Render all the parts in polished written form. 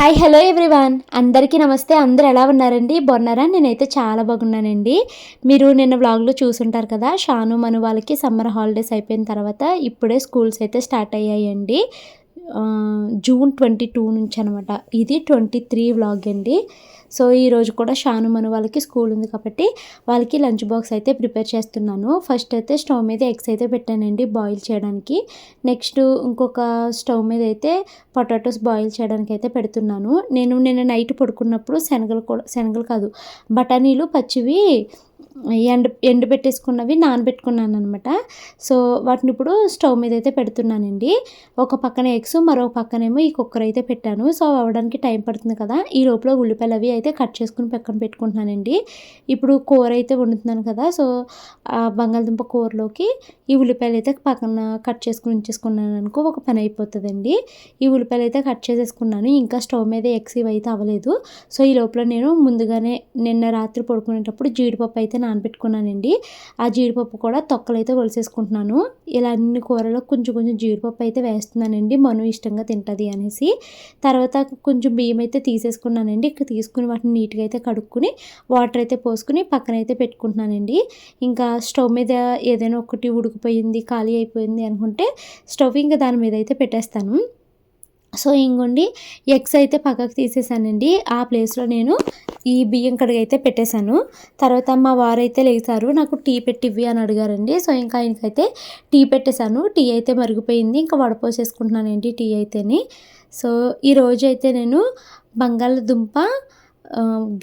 Hi hello everyone, అందరికీ నమస్తే. అందరూ ఎలా ఉన్నారండి? బాగున్నారా? నేనైతే చాలా బాగున్నానండి. మీరు నిన్న వ్లాగ్లో చూసుంటారు కదా, షాను మను వాళ్ళకి సమ్మర్ హాలిడేస్ అయిపోయిన తర్వాత ఇప్పుడే స్కూల్స్ అయితే స్టార్ట్ అయ్యాయండి. జూన్ 22 నుంచి అనమాట. ఇది 23 వ్లాగ్ అండి. సో ఈరోజు కూడా షాను మను వాళ్ళకి స్కూల్ ఉంది కాబట్టి వాళ్ళకి లంచ్ బాక్స్ అయితే ప్రిపేర్ చేస్తున్నాను. ఫస్ట్ అయితే స్టవ్ మీద ఎగ్స్ అయితే పెట్టానండి బాయిల్ చేయడానికి. నెక్స్ట్ ఇంకొక స్టవ్ మీద అయితే పొటాటోస్ బాయిల్ చేయడానికి అయితే పెడుతున్నాను. నేను నిన్న నైట్ పడుకున్నప్పుడు శనగలు కాదు, బఠానీలు పచ్చివి ఎండు పెట్టేసుకున్నవి నానబెట్టుకున్నాను అనమాట. సో వాటిని ఇప్పుడు స్టవ్ మీద అయితే పెడుతున్నానండి. ఒక పక్కన ఎగ్స్, మరో పక్కనేమో ఈ కుక్కర్ అయితే పెట్టాను. సో అవ్వడానికి టైం పడుతుంది కదా, ఈ లోపల ఉల్లిపాయలు అవి అయితే కట్ చేసుకుని పక్కన పెట్టుకుంటున్నానండి. ఇప్పుడు కూర అయితే వండుతున్నాను కదా, సో బంగాళదుంప కూరలోకి ఈ ఉల్లిపాయలు అయితే పక్కన కట్ చేసుకుని ఉంచేసుకున్నాను అనుకో, ఒక పని అయిపోతుందండి. ఈ ఉల్లిపాయలు అయితే కట్ చేసేసుకున్నాను. ఇంకా స్టవ్ మీద ఎగ్స్ ఇవి అయితే అవ్వలేదు. సో ఈ లోపల నేను ముందుగానే నిన్న రాత్రి పడుకునేటప్పుడు జీడిపప్పు అయితే నానబెట్టుకున్నానండి. ఆ జీడిపప్పు కూడా తొక్కలు అయితే ఒలిసేసుకుంటున్నాను. ఇలా అన్ని కూరలో కొంచెం కొంచెం జీడిపప్పు అయితే వేస్తున్నానండి, మను ఇష్టంగా తింటుంది అనేసి. తర్వాత కొంచెం బియ్యం అయితే తీసేసుకున్నానండి. ఇక్కడ తీసుకుని వాటిని నీట్గా అయితే కడుక్కుని వాటర్ అయితే పోసుకుని పక్కన అయితే పెట్టుకుంటున్నానండి. ఇంకా స్టవ్ మీద ఏదైనా ఒకటి ఉడికిపోయింది, ఖాళీ అయిపోయింది అనుకుంటే స్టవ్ ఇంకా దాని మీద అయితే పెట్టేస్తాను. సో ఇంకోండి ఎగ్స్ అయితే పక్కకు తీసేసానండి. ఆ ప్లేస్లో నేను ఈ బియ్యం కడిగి అయితే పెట్టేశాను. తర్వాత మా వారైతే లేచారు, నాకు టీ పెట్టివ్వి అని అడిగారండి. సో ఇంకా ఆయనకైతే టీ పెట్టేశాను. టీ అయితే మరిగిపోయింది, ఇంకా వడపోసేసుకుంటున్నానండి టీ అయితేని. సో ఈరోజు అయితే నేను బంగాళదుంప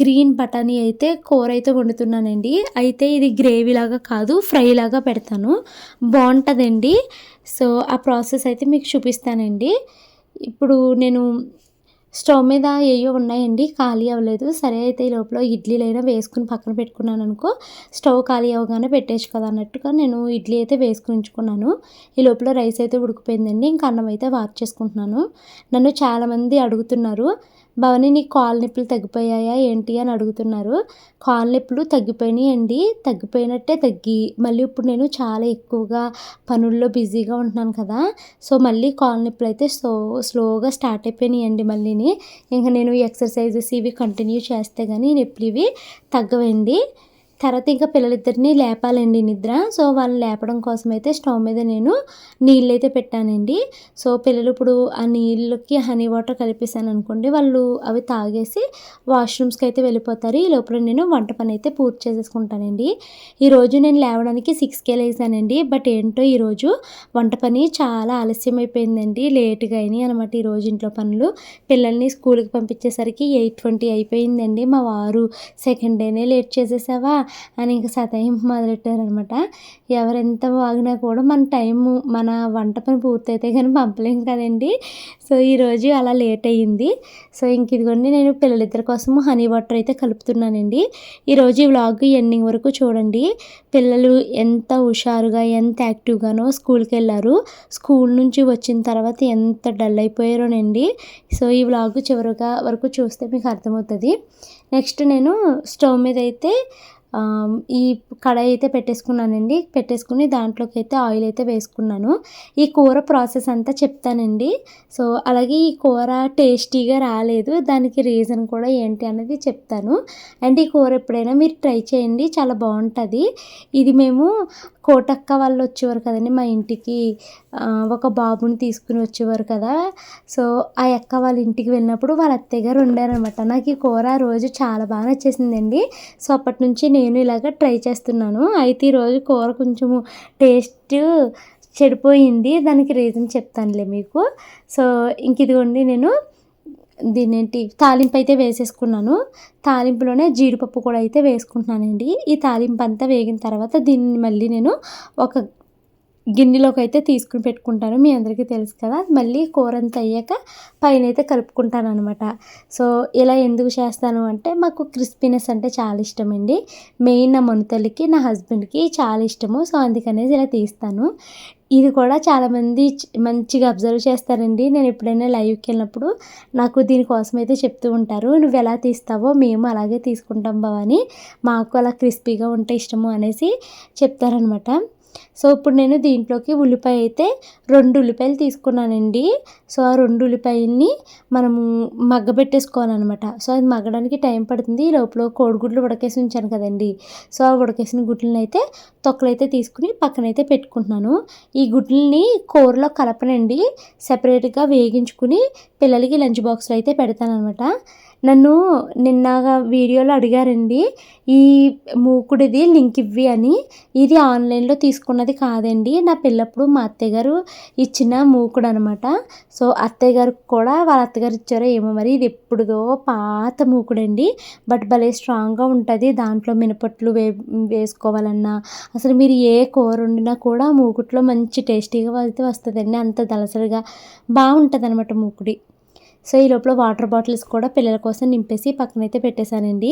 గ్రీన్ బఠానీ అయితే కూర అయితే వండుతున్నానండి. అయితే ఇది గ్రేవీ లాగా కాదు, ఫ్రై లాగా పెడతాను, బాగుంటుందండి. సో ఆ ప్రాసెస్ అయితే మీకు చూపిస్తానండి. ఇప్పుడు నేను స్టవ్ మీద ఏయో ఉన్నాయండి, ఖాళీ అవ్వలేదు. సరే అయితే ఈ లోపల ఇడ్లీలైనా వేసుకుని పక్కన పెట్టుకున్నాను అనుకో, స్టవ్ ఖాళీ అవ్వగానే పెట్టేచ్చు కదా అన్నట్టుగా నేను ఇడ్లీ అయితే వేసుకుని ఉంచుకున్నాను. ఈ లోపల రైస్ అయితే ఉడికిపోయిందండి. ఇంకా అన్నం అయితే వార్చేసుకుంటున్నాను. నన్ను చాలామంది అడుగుతున్నారు, భవని నీకు కాళ్ళ నొప్పులు తగ్గిపోయాయా ఏంటి అని అడుగుతున్నారు. కాళ్ళ నొప్పులు తగ్గిపోయినాయండి, తగ్గిపోయినట్టే తగ్గి మళ్ళీ ఇప్పుడు నేను చాలా ఎక్కువగా పనుల్లో బిజీగా ఉంటున్నాను కదా, సో మళ్ళీ కాళ్ళ నొప్పులు అయితే స్లోగా స్టార్ట్ అయిపోయినాయండి మళ్ళీని. ఇంకా నేను ఎక్సర్సైజెస్ ఇవి కంటిన్యూ చేస్తే కానీ నొప్పులు ఇవి తగ్గవండి. తర్వాత ఇంకా పిల్లలిద్దరిని లేపాలండి నిద్ర. సో వాళ్ళని లేపడం కోసం అయితే స్టవ్ మీద నేను నీళ్ళు అయితే పెట్టానండి. సో పిల్లలు ఇప్పుడు ఆ నీళ్ళకి హనీ వాటర్ కలిపేసాను అనుకోండి, వాళ్ళు అవి తాగేసి వాష్రూమ్స్కి అయితే వెళ్ళిపోతారు. ఈ లోపల నేను వంట పని అయితే పూర్తి చేసేసుకుంటానండి. ఈరోజు నేను లేవడానికి 6కే లేసానండి. బట్ ఏంటో ఈరోజు వంట పని చాలా ఆలస్యం అయిపోయిందండి, లేట్గా అయినాయి అనమాట ఈరోజు ఇంట్లో పనులు. పిల్లల్ని స్కూల్కి పంపించేసరికి 8:20 అయిపోయిందండి. మా వారు సెకండ్ డేనే లేట్ చేసేసావా అని ఇంకా సతాయింపు మొదలెట్టారనమాట. ఎవరెంత వాగినా కూడా మన టైము మన వంట పని పూర్తయితే కానీ పంపలేం కదండి. సో ఈరోజు అలా లేట్ అయ్యింది. సో ఇంక ఇదిగోండి నేను పిల్లలిద్దరి కోసము హనీ వాటర్ అయితే కలుపుతున్నానండి. ఈరోజు ఈ వ్లాగ్ ఎండింగ్ వరకు చూడండి. పిల్లలు ఎంత హుషారుగా ఎంత యాక్టివ్గానో స్కూల్కి వెళ్ళారు. స్కూల్ నుంచి వచ్చిన తర్వాత ఎంత డల్ అయిపోయారోనండి. సో ఈ వ్లాగ్ చివరిగా వరకు చూస్తే మీకు అర్థమవుతుంది. నెక్స్ట్ నేను స్టవ్ మీద అయితే ఈ కడాయి అయితే పెట్టేసుకున్నానండి. పెట్టేసుకుని దాంట్లోకి అయితే ఆయిల్ అయితే వేసుకున్నాను. ఈ కూర ప్రాసెస్ అంతా చెప్తానండి. సో అలాగే ఈ కూర టేస్టీగా రాలేదు, దానికి రీజన్ కూడా ఏంటి అనేది చెప్తాను. అండ్ ఈ కూర ఎప్పుడైనా మీరు ట్రై చేయండి, చాలా బాగుంటుంది. ఇది మేము కోటక్క వాళ్ళు వచ్చేవారు కదండి మా ఇంటికి, ఒక బాబుని తీసుకుని వచ్చేవారు కదా. సో ఆ అక్క వాళ్ళ ఇంటికి వెళ్ళినప్పుడు వాళ్ళ అత్తయ్య గారు వండారనమాట. నాకు ఈ కూర ఆ రోజు చాలా బాగా నచ్చేసిందండి. సో అప్పటి నుంచి నేను ఇలాగ ట్రై చేస్తున్నాను. అయితే ఈరోజు కూర కొంచెము టేస్ట్ చెడిపోయింది, దానికి రీజన్ చెప్తానులే మీకు. సో ఇంక ఇదిగోండి నేను దీన్నేంటి తాలింపు అయితే వేసేసుకున్నాను. తాలింపులోనే జీడిపప్పు కూడా అయితే వేసుకుంటున్నానండి. ఈ తాలింపు అంతా వేగిన తర్వాత దీన్ని మళ్ళీ నేను ఒక గిన్నెలోకి అయితే తీసుకుని పెట్టుకుంటాను. మీ అందరికీ తెలుసు కదా, మళ్ళీ కూర అంతా అయ్యాక పైన అయితే కలుపుకుంటాను అనమాట. సో ఇలా ఎందుకు చేస్తాను అంటే మాకు క్రిస్పీనెస్ అంటే చాలా ఇష్టం అండి. మెయిన్ నా మనుతల్లికి నా హస్బెండ్కి చాలా ఇష్టము. సో అందుకనేసి ఇలా తీస్తాను. ఇది కూడా చాలామంది మంచిగా అబ్జర్వ్ చేస్తారండి. నేను ఎప్పుడైనా లైవ్కి వెళ్ళినప్పుడు నాకు దీనికోసం అయితే చెప్తూ ఉంటారు, నువ్వు ఎలా తీస్తావో మేము అలాగే తీసుకుంటాం భవాని, మాకు అలా క్రిస్పీగా ఉంటే ఇష్టము అనేసి చెప్తారనమాట. సో ఇప్పుడు నేను దీంట్లోకి ఉల్లిపాయ అయితే 2 ఉల్లిపాయలు తీసుకున్నానండి. సో ఆ 2 ఉల్లిపాయల్ని మనము మగ్గబెట్టేసుకోవాలనమాట. సో అది మగ్గడానికి టైం పడుతుంది. ఈ లోపల కోడిగుడ్లు ఉడకేసి ఉంచాను కదండీ! సో ఆ ఉడకేసిన గుడ్లనైతే తొక్కలైతే తీసుకుని పక్కనైతే పెట్టుకుంటున్నాను. ఈ గుడ్లని కూరలో కలపనండి. సెపరేట్‌గా వేగించుకుని పిల్లలకి లంచ్ బాక్స్‌లో అయితే పెడతాననమాట. నన్ను నిన్న వీడియోలో అడిగారండి. ఈ మూకుడిది లింక్ ఇవ్వి అని. ఇది ఆన్‌లైన్‌లో తీసుకున్నది కాదండి. నా పెళ్ళప్పుడు మా అత్తయ్య గారు ఇచ్చిన మూకుడనమాట. సో అత్తయ్య గారికి కూడా వాళ్ళ అత్తగారు ఇచ్చారో ఏమో మరి. ఇది ఎప్పుడుదో పాత మూకుడండి. బట్ భలే స్ట్రాంగ్‌గా ఉంటది. దాంట్లో మినపట్లు వేసుకోవాలన్నా అసలు మీరు ఏ కూర వండినా కూడా మూకుట్లో మంచి టేస్టీగా అయితే వస్తదండి. అంత దళసరిగా బావుంటదనమాట మూకుడి. సో ఈ లోపల వాటర్ బాటిల్స్ కూడా పిల్లల కోసం నింపేసి పక్కనైతే పెట్టేశానండి.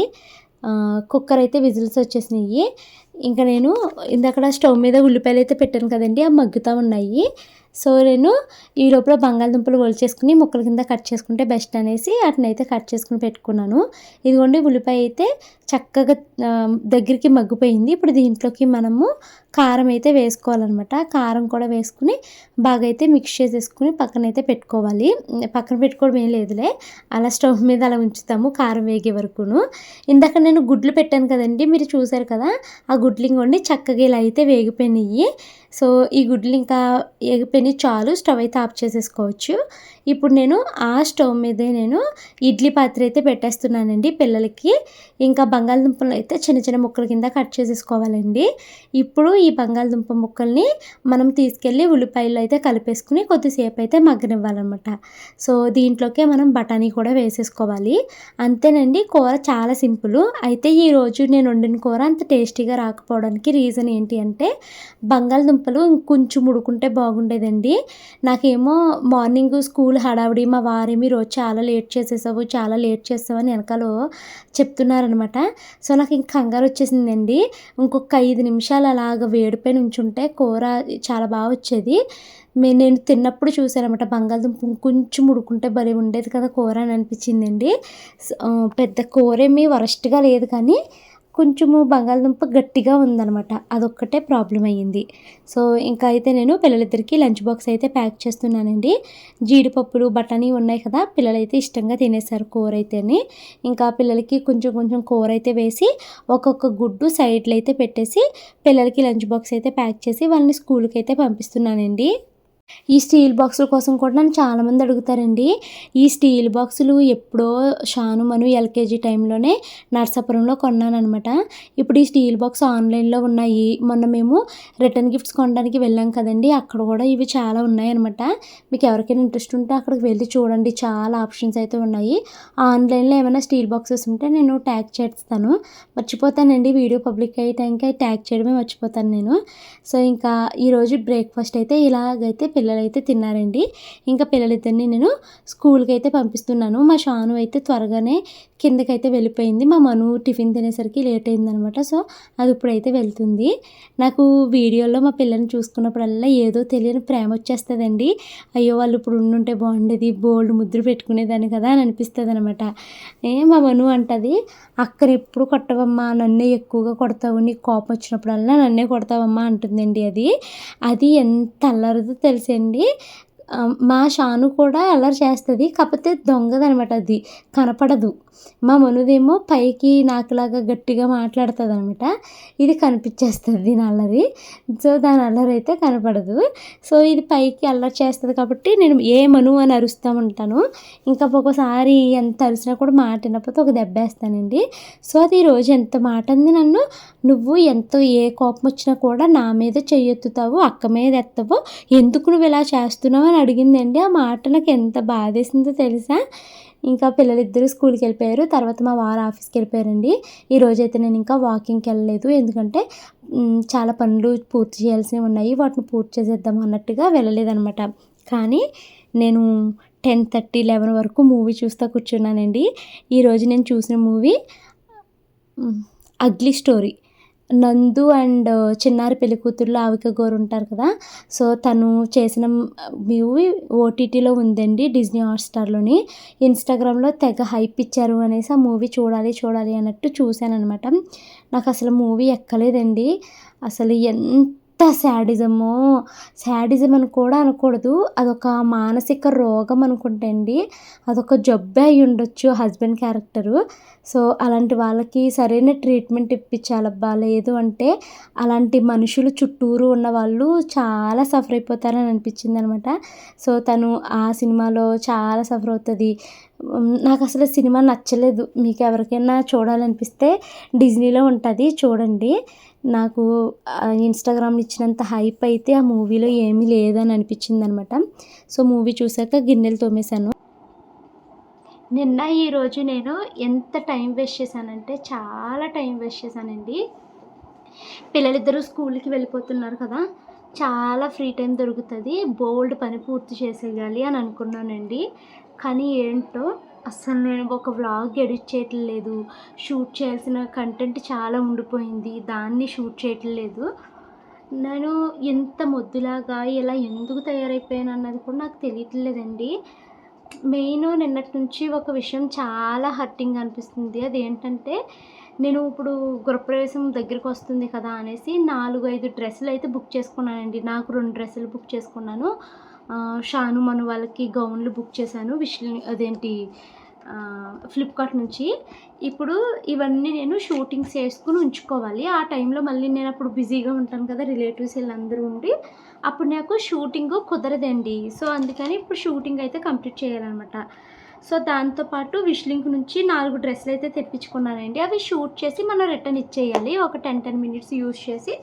కుక్కర్ అయితే విజిల్స్ వచ్చేసినాయి. ఇంకా నేను ఇందాకడ స్టవ్ మీద ఉల్లిపాయలు అయితే పెట్టాను కదండీ! అవి మగ్గుతా ఉన్నాయి. సో నేను ఈ లోపల బంగాళదుంపలు ఒలిచేసుకుని ముక్కల కింద కట్ చేసుకుంటే బెస్ట్ అనేసి వాటినైతే కట్ చేసుకుని పెట్టుకున్నాను. ఇదిగోండి ఉల్లిపాయ అయితే చక్కగా దగ్గరికి మగ్గిపోయింది. ఇప్పుడు దీంట్లోకి మనము కారం అయితే వేసుకోవాలనమాట. కారం కూడా వేసుకుని బాగా అయితే మిక్స్ చేసేసుకుని పక్కనైతే పెట్టుకోవాలి. పక్కన పెట్టుకోవడం ఏం లేదులే. అలా స్టవ్ మీద అలా ఉంచుతాము కారం వేగే వరకును. ఇందాక నేను గుడ్లు పెట్టాను కదండీ! మీరు చూసారు కదా! ఆ గుడ్లు ఇంగోండి చక్కగా ఇలా అయితే వేగిపోయినాయి. సో ఈ గుడ్లు ఇంకా ఎగిపోయినాయి చాలు. స్టవ్ అయితే ఆఫ్ చేసేసుకోవచ్చు. ఇప్పుడు నేను ఆ స్టవ్ మీదే నేను ఇడ్లీ పాత్ర అయితే పెట్టేస్తున్నానండి పిల్లలకి. ఇంకా బంగాళదుంపలు అయితే చిన్న చిన్న ముక్కల కింద కట్ చేసేసుకోవాలండి. ఇప్పుడు ఈ బంగాళదుంప ముక్కల్ని మనం తీసుకెళ్ళి ఉల్లిపాయల్లో అయితే కలిపేసుకుని కొద్దిసేపు అయితే మగ్గనివ్వాలన్నమాట. సో దీంట్లోకే మనం బఠానీ కూడా వేసేసుకోవాలి. అంతేనండి, కూర చాలా సింపుల్. అయితే ఈరోజు నేను వండిన కూర అంత టేస్టీగా రాకపోవడానికి రీజన్ ఏంటి అంటే బంగాళదుంపలు ఇంకొంచెం ఉడుకుంటే బాగుండేదండి. నాకేమో మార్నింగ్ స్కూల్ హడావిడి, మా వారేమో ఈరోజు చాలా లేట్ చేసేసావు, చాలా లేట్ చేసావు అని వెనకాల చెప్తున్నారనమాట. సో నాకు ఇంక కంగారు వచ్చేసిందండి. ఇంకొక 5 నిమిషాలు అలాగ వేడిపైన ఉంచుంటే కూర చాలా బాగా వచ్చేది. నేను తిన్నప్పుడు చూసాననమాట బంగాళదుంప ఇంకొంచెం ఉడుకుంటే భలే ఉండేది కదా కూర అని అనిపించిందండి. పెద్ద కూరేమీ వరస్ట్‌గా లేదు కానీ కొంచెము బంగాళదుంప గట్టిగా ఉందనమాట. అదొక్కటే ప్రాబ్లమ్ అయ్యింది. సో ఇంకా అయితే నేను పిల్లలిద్దరికీ లంచ్ బాక్స్ అయితే ప్యాక్ చేస్తున్నానండి. జీడిపప్పులు, బఠానీ ఉన్నాయి కదా! పిల్లలైతే ఇష్టంగా తినేసారు కూరైతేని. ఇంకా పిల్లలకి కొంచెం కొంచెం కూరైతే వేసి ఒక్కొక్క గుడ్డు సైడ్లో అయితే పెట్టేసి పిల్లలకి లంచ్ బాక్స్ అయితే ప్యాక్ చేసి వాళ్ళని స్కూల్‌కి అయితే పంపిస్తున్నానండి. ఈ స్టీల్ బాక్సుల కోసం కూడా నన్ను చాలామంది అడుగుతారండి. ఈ స్టీల్ బాక్సులు ఎప్పుడో షాను, మను ఎల్‌కేజీ టైంలోనే నర్సాపురంలో కొన్నాననమాట. ఇప్పుడు ఈ స్టీల్ బాక్స్ ఆన్‌లైన్‌లో ఉన్నాయి. మొన్న మేము రిటర్న్ గిఫ్ట్స్ కొనడానికి వెళ్ళాం కదండీ! అక్కడ కూడా ఇవి చాలా ఉన్నాయన్నమాట. మీకు ఎవరికైనా ఇంట్రెస్ట్ ఉంటే అక్కడికి వెళ్ళి చూడండి. చాలా ఆప్షన్స్ అయితే ఉన్నాయి. ఆన్‌లైన్‌లో ఏమైనా స్టీల్ బాక్సెస్ ఉంటే నేను ట్యాగ్ చేస్తాను. మర్చిపోతానండి, వీడియో పబ్లిక్ అయ్యే టైంకి ట్యాగ్ చేయడమే మర్చిపోతాను నేను. సో ఇంకా ఈరోజు బ్రేక్‌ఫాస్ట్ అయితే ఇలాగైతే పిల్లలైతే తిన్నారండి. ఇంకా పిల్లలిద్దరిని నేను స్కూల్‌కి అయితే పంపిస్తున్నాను. మా షాను అయితే త్వరగానే కిందకైతే వెళ్ళిపోయింది. మా మను టిఫిన్ తినేసరికి లేట్ అయిందనమాట. సో అది ఇప్పుడైతే వెళ్తుంది. నాకు వీడియోలో మా పిల్లల్ని చూసుకున్నప్పుడల్లా ఏదో తెలియని ప్రేమ వచ్చేస్తదండి. అయ్యో వాళ్ళు ఇప్పుడు ఉండుంటే బాగుండేది, బోల్డ్ ముద్దులు పెట్టుకునేదాన్ని కదా అని అనిపిస్తదనమాట. మా మను అంటది, అక్కని ఎప్పుడు కొట్టవమ్మా, నన్నే ఎక్కువగా కొడతావు, నీకు కోపం వచ్చినప్పుడల్లా నన్నే కొడతావమ్మా అంటుందండి అది. అది ఎంత అల్లరిదో తెలుసండి. మా షాను కూడా అల్లరి చేస్తది. కాకపోతే దొంగదనమాట అది. కనపడదు. మా మనుదేమో పైకి నాకులాగా గట్టిగా మాట్లాడతదనమాట. ఇది కనిపిచ్చేస్తది దీని అల్లరి. సో దాని అల్లరి అయితే కనపడదు. సో ఇది పైకి అల్లరి చేస్తది కాబట్టి నేను ఏ మను అని అరుస్తా ఉంటాను. ఇంకా ఒక్కోసారి ఎంత అరిసినా కూడా మాట వినకపోతే ఒక దెబ్బేస్తానండి. సో అది ఈరోజు ఎంత మాట అంది నన్ను, నువ్వు ఎంతో ఏ కోపం వచ్చినా కూడా నా మీద చెయ్యెత్తుతావు, అక్క మీద ఎత్తవు, ఎందుకు నువ్వు ఇలా చేస్తున్నావు అని అడిగిందండి. ఆ మాట నాకు ఎంత బాధేసిందో తెలుసా. ఇంకా పిల్లలిద్దరూ స్కూల్‌కి వెళ్ళిపోయారు. తర్వాత మా వారు ఆఫీస్‌కి వెళ్ళిపోయారండి. ఈరోజైతే నేను ఇంకా వాకింగ్‌కి వెళ్ళలేదు. ఎందుకంటే చాలా పనులు పూర్తి చేయాల్సినవి ఉన్నాయి. వాటిని పూర్తి చేసేద్దాం అన్నట్టుగా వెళ్ళలేదనమాట. కానీ నేను 10:30, 11 వరకు మూవీ చూస్తా కూర్చున్నానండి. ఈరోజు నేను చూసిన మూవీ 'అగ్లీ స్టోరీ'. నందు అండ్ చిన్నారి పెళ్ళికూతురులో ఆవిక గౌర్ ఉంటారు కదా! సో తను చేసిన మూవీ ఓటీటీలో ఉందండి, డిజ్నీ హాట్‌స్టార్‌లోని. ఇన్‌స్టాగ్రామ్‌లో తెగ హైప్ ఇచ్చారు అనేసి ఆ మూవీ చూడాలి చూడాలి అన్నట్టు చూశాననమాట. నాకు అసలు మూవీ ఎక్కలేదండి. అసలు ఎంత శాడిజం అని కూడా అనకూడదు. అదొక మానసిక రోగం అనుకుంటా అండి. అదొక జబ్బే అయ్యుండొచ్చు హస్బెండ్ క్యారెక్టరు. సో, అలాంటి వాళ్ళకి సరైన ట్రీట్మెంట్ ఇప్పించాలబ్బా! లేదు అంటే అలాంటి మనుషులు చుట్టూరు ఉన్నవాళ్ళు చాలా సఫర్ అయిపోతారని అనిపించిందనమాట. సో, తను ఆ సినిమాలో చాలా సఫర్ అవుతది. నాకసలు సినిమా నచ్చలేదు. మీకెవరికైనా చూడాలనిపిస్తే డిజ్నీలో ఉంటది చూడండి. నాకు ఇన్‌స్టాగ్రామ్‌లో ఇచ్చినంత హైప్ అయితే ఆ మూవీలో ఏమీ లేదని అనిపించిందనమాట. సో, మూవీ చూసాక గిన్నెలు తోమేశాను. నిన్న, ఈరోజు నేను ఎంత టైం వేస్ట్ చేశానంటే చాలా టైం వేస్ట్ చేశానండి. పిల్లలిద్దరూ స్కూల్‌కి వెళ్ళిపోతున్నారు కదా! చాలా ఫ్రీ టైం దొరుకుతది. బోలెడు పని పూర్తి చేసేయాలి అని అనుకున్నానండి. కానీ ఏంటో అస్సలు నేను ఒక వ్లాగ్ ఎడిట్ చేయటం లేదు. షూట్ చేయాల్సిన కంటెంట్ చాలా ఉండిపోయింది. దాన్ని షూట్ చేయటం లేదు. నేను ఇంత మొద్దులాగా ఇలా ఎందుకు తయారైపోయానన్నది కూడా నాకు తెలియట్లేదండి. మెయిన్ నిన్నటి నుంచి ఒక విషయం చాలా హర్టింగ్ అనిపిస్తుంది. అదేంటంటే, నేను ఇప్పుడు గృహప్రవేశం దగ్గరికొస్తుంది కదా అనేసి 4, 5 డ్రెస్సులయితే బుక్ చేసుకున్నానండి. నాకు 2 డ్రెస్సులు బుక్ చేసుకున్నాను. షాను, మను వాళ్ళకి గౌన్లు బుక్ చేశాను. ఫ్లిప్‌కార్ట్ నుంచి. ఇప్పుడు ఇవన్నీ నేను షూటింగ్స్ చేసుకొని ఉంచుకోవాలి. ఆ టైంలో మళ్ళీ నేనప్పుడు బిజీగా ఉంటాను కదా! రిలేటివ్స్ ఈళ్ళందరూ ఉండి, అప్పుడు నాకు షూటింగు కుదరదండి. సో, అందుకని ఇప్పుడు షూటింగ్ అయితే కంప్లీట్ చేయాలనమాట. సో, దాంతో పాటు విష్ లింక్ నుంచి 4 డ్రెస్సులయితే తెప్పించుకున్నానండి. అవి షూట్ చేసి మనం రిటర్న్ ఇచ్చేయాలి. ఒక 10 మినిట్స్ యూజ్ చేసి,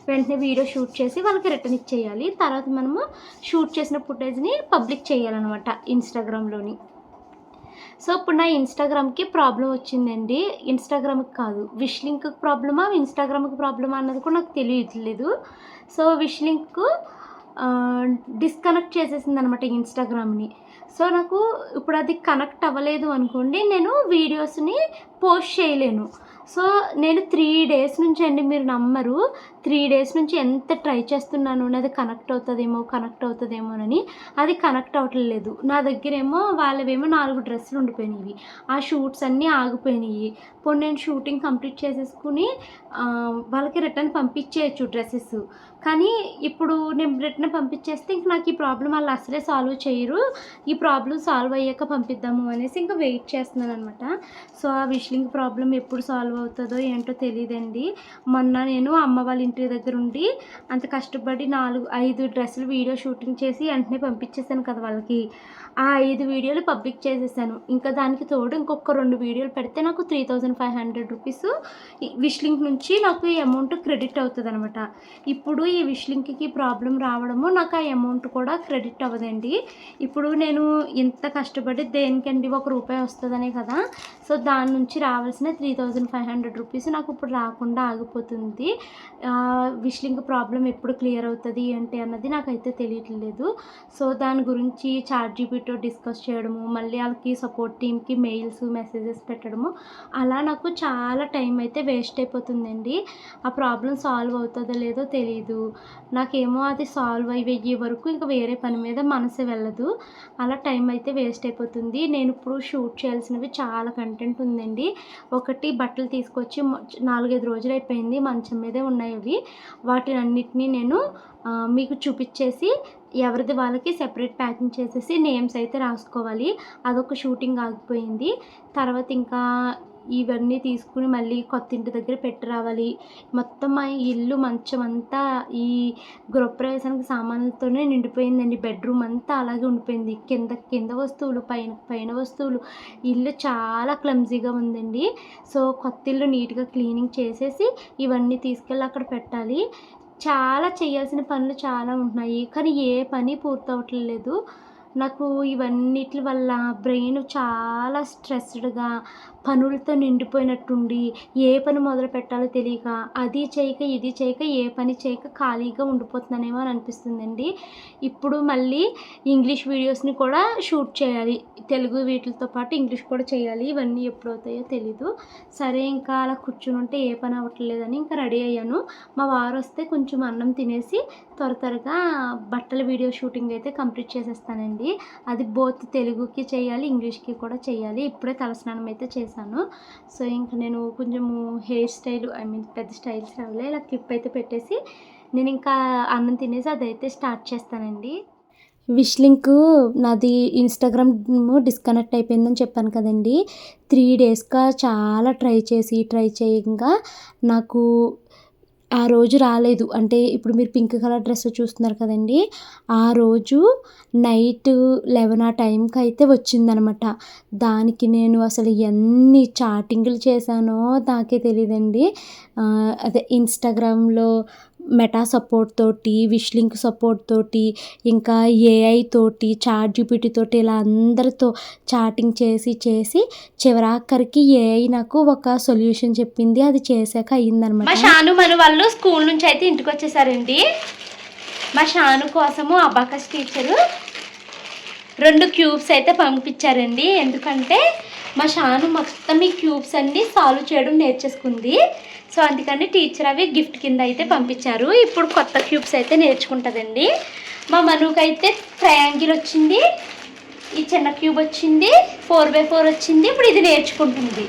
వెంటనే వీడియో షూట్ చేసి వాళ్ళకి రిటర్న్ ఇచ్చేయాలి. తర్వాత మనము షూట్ చేసిన ఫుటేజ్‌ని పబ్లిక్ చేయాలనమాట ఇన్‌స్టాగ్రామ్‌లోని. సో, ఇప్పుడు నా ఇన్‌స్టాగ్రామ్‌కి ప్రాబ్లమ్ వచ్చిందండి. ఇన్‌స్టాగ్రామ్‌కి కాదు. విష్ లింక్‌కి ప్రాబ్లమా, ఇన్‌స్టాగ్రామ్‌కి ప్రాబ్లమా అన్నది కూడా నాకు తెలియట్లేదు. సో, విష్ లింకు డిస్కనెక్ట్ చేసేసిందనమాట ఇన్‌స్టాగ్రామ్‌ని. సో, నాకు ఇప్పుడు అది కనెక్ట్ అవ్వలేదు అనుకోండి, నేను వీడియోస్‌ని పోస్ట్ చేయలేను. సో, నేను 3 డేస్ నుంచి అండి, మీరు నమ్మరు. 3 డేస్ నుంచి ఎంత ట్రై చేస్తున్నాను నాది కనెక్ట్ అవుతదేమోనని. అది కనెక్ట్ అవ్వట్లేదు. నా దగ్గరేమో వాళ్ళవేమో 4 డ్రెస్సులు ఉండిపోయినాయి. ఆ షూట్స్ అన్నీ ఆగిపోయినాయి. పోనీ నేను షూటింగ్ కంప్లీట్ చేసేసుకొని వాళ్ళకి రిటర్న్ పంపించేయొచ్చు డ్రెసెస్. కానీ ఇప్పుడు నేను రిటర్న్ పంపించేస్తే ఇంక నాకు ఈ ప్రాబ్లమ్ వాళ్ళు అసలే సాల్వ్ చేయరు. ఈ ప్రాబ్లమ్ సాల్వ్ అయ్యాక పంపిద్దాము అనేసి ఇంకా వెయిట్ చేస్తున్నాననమాట. సో, ఆ విష్ లింక్ ప్రాబ్లమ్ ఎప్పుడు సాల్వ్ అవుతదో ఏంటో తెలీదండి. మొన్న నేను అమ్మ వాళ్ళ ఇంటి దగ్గర ఉండి అంత కష్టపడి 5 డ్రెస్సులు వీడియో షూటింగ్ చేసి వెంటనే పంపించేసాను కదా వాళ్ళకి. ఆ 5 వీడియోలు పబ్లిక్ చేసేసాను. ఇంకా దానికి తోడు ఇంకొక 2 వీడియోలు పెడితే నాకు 3500 రూపీస్ ఈ విష్ లింక్ నుంచి నాకు ఈ అమౌంట్ క్రెడిట్ అవుతదనమాట. ఇప్పుడు ఈ విష్ లింక్‌కి ప్రాబ్లమ్ రావడము నాకు ఆ అమౌంట్ కూడా క్రెడిట్ అవ్వదండి. ఇప్పుడు నేను ఇంత కష్టపడి దేనికండి, రూపాయి వస్తదనే కదా! సో, దాని నుంచి రావాల్సిన 3500 రూపీస్ నాకు ఇప్పుడు రాకుండా ఆగిపోతుంది. విష్ లింక్ ప్రాబ్లమ్ ఎప్పుడు క్లియర్ అవుతది ఏంటి అన్నది నాకైతే తెలియట్లేదు. సో, దాని గురించి చాట్‌జీపీటీతో డిస్కస్ చేయడము, మళ్ళీ ఆళ్ళకి సపోర్ట్ టీమ్‌కి మెసేజెస్ పెట్టడము, అలా నాకు చాలా టైం అయితే వేస్ట్ అయిపోతుందండి. ఆ ప్రాబ్లమ్ సాల్వ్ అవుతదో లేదో తెలీదు. నాకేమో అది సాల్వ్ అయ్యే వరకు ఇంక వేరే పని మీద మనసే వెళ్ళదు. అలా టైం అయితే వేస్ట్ అయిపోతుంది. నేను ఇప్పుడు షూట్ చేయాల్సినవి చాలా కంటెంట్ ఉందండి. ఒకటి బట్టలు తీసుకొచ్చి 4, 5 రోజులైపోయింది మంచం మీదే ఉన్నాయి అవి. వాటినన్నిటిని నేను మీకు చూపిచ్చేసి ఎవరిది వాళ్ళకి సెపరేట్ ప్యాకింగ్ చేసేసి నేమ్స్ అయితే రాసుకోవాలి. అదొక షూటింగ్ ఆగిపోయింది. తర్వాత ఇంకా ఇవన్నీ తీసుకొని మళ్ళీ కొత్తింటి దగ్గర పెట్టి రావాలి. మొత్తం మా ఇల్లు మంచమంతా ఈ గృహప్రవేశానికి సామాన్లతోనే నిండిపోయిందండి. బెడ్‌రూమ్ అంతా అలాగే ఉండిపోయింది. కింద వస్తువులు, పైన వస్తువులు. ఇల్లు చాలా క్లమ్జీగా ఉందండి. సో, కొత్తిల్లు నీట్‌గా క్లీనింగ్ చేసేసి ఇవన్నీ తీసుకెళ్ళి అక్కడ పెట్టాలి. చాలా చేయాల్సిన పనులు చాలా ఉంటున్నాయి. కానీ ఏ పని పూర్తవ్వట్లేదు. నాకు ఇవన్నిట్లి వల్ల బ్రెయిన్ చాలా స్ట్రెస్డ్‌గా, పనులతో నిండిపోయినట్టుండి, ఏ పని మొదలుపెట్టాలో తెలియక, అది చేయక, ఇది చేయక, ఏ పని చేయక ఖాళీగా ఉండిపోతున్నానేమో అని అనిపిస్తుందండి. ఇప్పుడు మళ్ళీ ఇంగ్లీష్ వీడియోస్‌ని కూడా షూట్ చేయాలి. తెలుగు వీటిలతో పాటు ఇంగ్లీష్ కూడా చేయాలి. ఇవన్నీ ఎప్పుడవుతాయో తెలీదు. సరే ఇంకా అలా కూర్చునుంటే ఏ పని అవ్వట్లేదని ఇంకా రెడీ అయ్యాను. మా వారొస్తే కొంచెం అన్నం తినేసి త్వరగా బట్టల వీడియో షూటింగ్ అయితే కంప్లీట్ చేసేస్తానండి. అది బోత్ తెలుగుకి చేయాలి, ఇంగ్లీష్‌కి కూడా చేయాలి. ఇప్పుడే తలస్నానం అయితే చేశాను. సో, ఇంక నేను కొంచెము హెయిర్ స్టైల్ పెద్ద స్టైల్స్ రావులే ఇలా క్లిప్ అయితే పెట్టేసి నేను ఇంకా అన్నం తినేసి అదైతే స్టార్ట్ చేస్తానండి. విష్ లింక్ నాది ఇన్‌స్టాగ్రామ్ డిస్కనెక్ట్ అయిపోయిందని చెప్పాను కదండీ! 3 డేస్‌గా చాలా ట్రై చేయంగా నాకు ఆ రోజు రాలేదు. అంటే ఇప్పుడు మీరు పింక్ కలర్ డ్రెస్ చూస్తున్నారు కదండీ! ఆ రోజు నైట్ 11 ఆ టైంకయితే వచ్చిందనమాట. దానికి నేను అసలు ఎన్ని చాటింగులు చేశానో నాకే తెలీదండి. అదే ఇన్‌స్టాగ్రామ్‌లో మెటా సపోర్ట్ తోటి, విష్ లింక్ సపోర్ట్ తోటి, ఇంకా ఏఐ తోటి, చాట్‌జీపీటీ తోటి ఇలా అందరితో చాటింగ్ చేసి చివరాఖరికి ఏఐ నాకు ఒక సొల్యూషన్ చెప్పింది. అది చేశాక అయిందనమాట. మా షాను మన వాళ్ళు స్కూల్ నుంచి అయితే ఇంటికి వచ్చేసారండి. మా షాను కోసము అబాకస్ టీచరు 2 క్యూబ్స్ అయితే పంపించారండి. ఎందుకంటే మా షాను మొత్తం ఈ క్యూబ్స్ అన్నీ సాల్వ్ చేయడం నేర్చేసుకుంది. సో అందుకని టీచర్ అవి గిఫ్ట్ కింద అయితే పంపించారు. ఇప్పుడు కొత్త క్యూబ్స్ అయితే నేర్చుకుంటుందండి. మా మనుకైతే ట్రయాంగిల్ వచ్చింది, ఈ చిన్న క్యూబ్ వచ్చింది, 4x4 వచ్చింది. ఇప్పుడు ఇది నేర్చుకుంటుంది.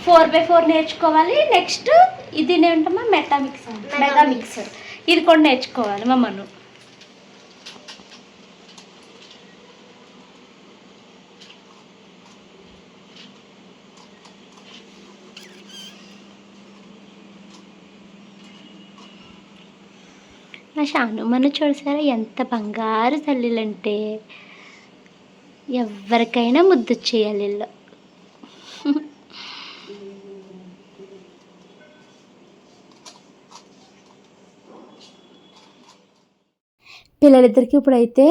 4x4 నేర్చుకోవాలి. నెక్స్ట్ ఇది ఏంటమ్మా మెగా మిక్సర్ ఇది కూడా నేర్చుకోవాలి మా మను. మా షాను మన చూసారా ఎంత బంగారు తల్లిలంటే ఎవరికైనా ముద్దొచ్చేయాలి వీళ్ళు. పిల్లలిద్దరికీ ఇప్పుడైతే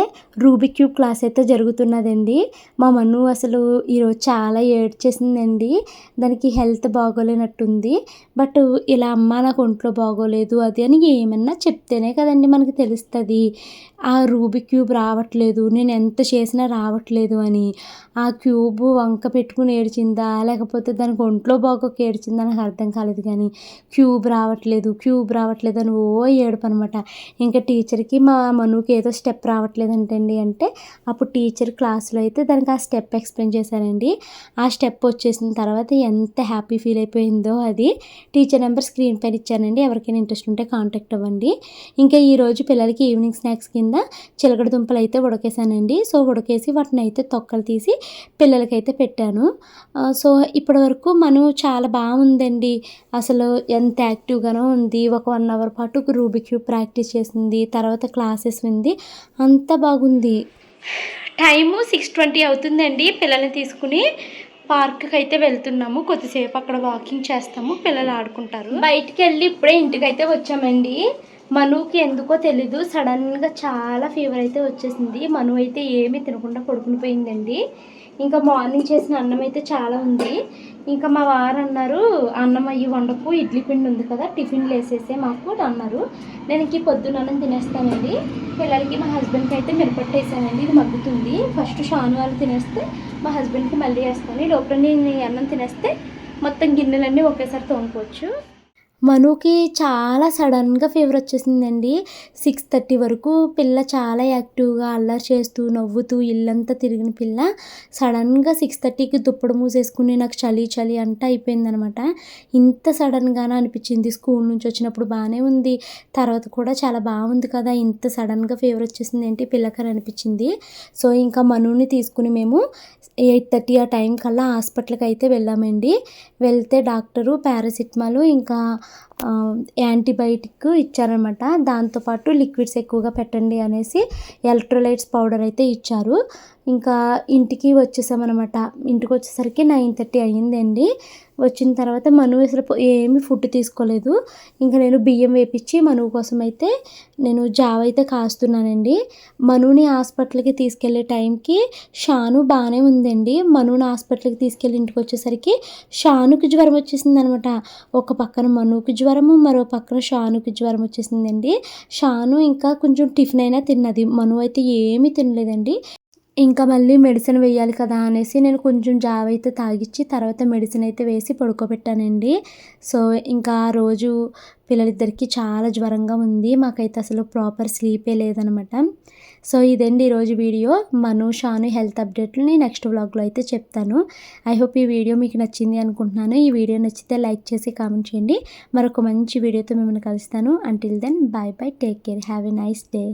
రూబిక్ క్యూబ్ క్లాస్ అయితే జరుగుతున్నదండి. మా మను అసలు ఈరోజు చాలా ఏడ్చేసిందండి. దానికి హెల్త్ బాగోలేనట్టుంది. బట్ ఇలా అమ్మ నాకు ఒంట్లో బాగోలేదు అది అని ఏమన్నా చెప్తేనే కదండి మనకి తెలుస్తుంది. ఆ రూబిక్ క్యూబ్ రావట్లేదు, నేను ఎంత చేసినా రావట్లేదు అని. ఆ క్యూబ్ వంక పెట్టుకుని ఏడ్చిందా లేకపోతే దానికి ఒంట్లో బాగోక ఏడ్చిందా నాకు అర్థం కాలేదు. కానీ క్యూబ్ రావట్లేదు అని ఓ ఏడుపు అనమాట. ఇంకా టీచర్కి మా మనుకి ఏదో స్టెప్ రావట్లేదంటండి. అంటే అప్పుడు టీచర్ క్లాస్లో అయితే దానికి ఆ స్టెప్ ఎక్స్ప్లెయిన్ చేశారండి. ఆ స్టెప్ వచ్చేసిన తర్వాత ఎంత హ్యాపీ ఫీల్ అయిపోయిందో అది. టీచర్ నెంబర్ స్క్రీన్ పైన ఇచ్చానండి, ఎవరికైనా ఇంట్రెస్ట్ ఉంటే కాంటాక్ట్ అవ్వండి. ఇంకా ఈరోజు పిల్లలకి ఈవినింగ్ స్నాక్స్ కింద చిలకడ దుంపలు అయితే ఉడకేసానండి. సో ఉడకేసి వాటిని అయితే తొక్కలు తీసి పిల్లలకైతే పెట్టాను. సో ఇప్పటి వరకు మను చాలా బాగుందండి. అసలు ఎంత యాక్టివ్గానో ఉంది. ఒక 1 అవర్ పాటు రూబిక్ క్యూబ్ ప్రాక్టీస్ చేసింది, తర్వాత క్లాసెస్ వింది, అంతా బాగుంది. టైము 6:20 అవుతుందండి. పిల్లల్ని తీసుకుని పార్క్కి అయితే వెళ్తున్నాము. కొద్దిసేపు అక్కడ వాకింగ్ చేస్తాము, పిల్లలు ఆడుకుంటారు. బయటికి వెళ్ళి ఇప్పుడే ఇంటికైతే వచ్చామండి. మనుకి ఎందుకో తెలీదు సడన్గా చాలా ఫీవర్ అయితే వచ్చేసింది. మను అయితే ఏమీ తినకుండా పడుకుని పోయిందండి. ఇంకా మార్నింగ్ చేసిన అన్నం అయితే చాలా ఉంది. ఇంకా మా వారు అన్నారు, అన్నం అయ్యి వండకు, ఇడ్లీ పిండి ఉంది కదా టిఫిన్లు వేసేసే మాకు అన్నారు. నేను ఇంక పొద్దున్న అన్నం తినేస్తానండి. పిల్లలకి మా హస్బెండ్కి అయితే మిరపట్టు వేసానండి, ఇది మగ్గుతుంది. ఫస్ట్ షాను వాళ్ళు తినేస్తే మా హస్బెండ్కి మళ్ళీ వేస్తాను. ఈ లోపల నేను అన్నం తినేస్తే మొత్తం గిన్నెలన్నీ ఒకేసారి తోముకోవచ్చు. మనుకి చాలా సడన్గా ఫీవర్ వచ్చేసిందండి. 6:30 వరకు పిల్ల చాలా యాక్టివ్గా అల్లరి చేస్తూ నవ్వుతూ ఇల్లంతా తిరిగిన పిల్ల సడన్గా 6:30కి దుప్పటి మూసేసుకుని నాకు చలి అంట అయిపోయిందనమాట. ఇంత సడన్గానే అనిపించింది. స్కూల్ నుంచి వచ్చినప్పుడు బాగానే ఉంది, తర్వాత కూడా చాలా బాగుంది కదా, ఇంత సడన్గా ఫీవర్ వచ్చేసింది ఏంటి పిల్లకని అనిపించింది. సో ఇంకా మనుని తీసుకుని మేము 8:30 ఆ టైం కల్లా హాస్పిటల్కి అయితే వెళ్ళామండి. వెళ్తే డాక్టరు పారాసిటమాల్ ఇంకా యాంటీబయాటిక్ ఇచ్చారనమాట. దాంతోపాటు లిక్విడ్స్ ఎక్కువగా పెట్టండి అనేసి ఎలక్ట్రోలైట్స్ పౌడర్ అయితే ఇచ్చారు. ఇంకా ఇంటికి వచ్చేసామన్నమాట. ఇంటికి వచ్చేసరికి 9:30 అయ్యిందండి. వచ్చిన తర్వాత మను అసలు ఏమీ ఫుడ్ తీసుకోలేదు. ఇంకా నేను బియ్యం వేపించి మను కోసం అయితే నేను జావ అయితే కాస్తున్నానండి. మనుని హాస్పిటల్కి తీసుకెళ్ళే టైంకి షాను బాగానే ఉందండి. మనుని హాస్పిటల్కి తీసుకెళ్ళి ఇంటికి వచ్చేసరికి షానుకి జ్వరం వచ్చేసింది అనమాట. ఒక పక్కన మనుకి జ్వరము, మరో పక్కన షానుకి జ్వరం వచ్చేసిందండి. షాను ఇంకా కొంచెం టిఫిన్ అయినా తిన్నది, మను అయితే ఏమీ తినలేదండి. ఇంకా మళ్ళీ మెడిసిన్ వేయాలి కదా అనేసి నేను కొంచెం జావ అయితే తాగిచ్చి తర్వాత మెడిసిన్ అయితే వేసి పడుకోబెట్టానండి. సో, ఇంకా ఆ రోజు పిల్లలిద్దరికీ చాలా జ్వరంగా ఉంది. మాకైతే అసలు ప్రాపర్ స్లీపే లేదనమాట. సో, ఇదండి ఈరోజు వీడియో. మను, షాను హెల్త్ అప్డేట్‌లని నెక్స్ట్ వ్లాగ్‌లో అయితే చెప్తాను. ఐ హోప్ ఈ వీడియో మీకు నచ్చింది అనుకుంటున్నాను. ఈ వీడియో నచ్చితే లైక్ చేసి కామెంట్ చేయండి. మరొక మంచి వీడియోతో మిమ్మల్ని కలుస్తాను. Until then bye bye. Take care. Have a nice day.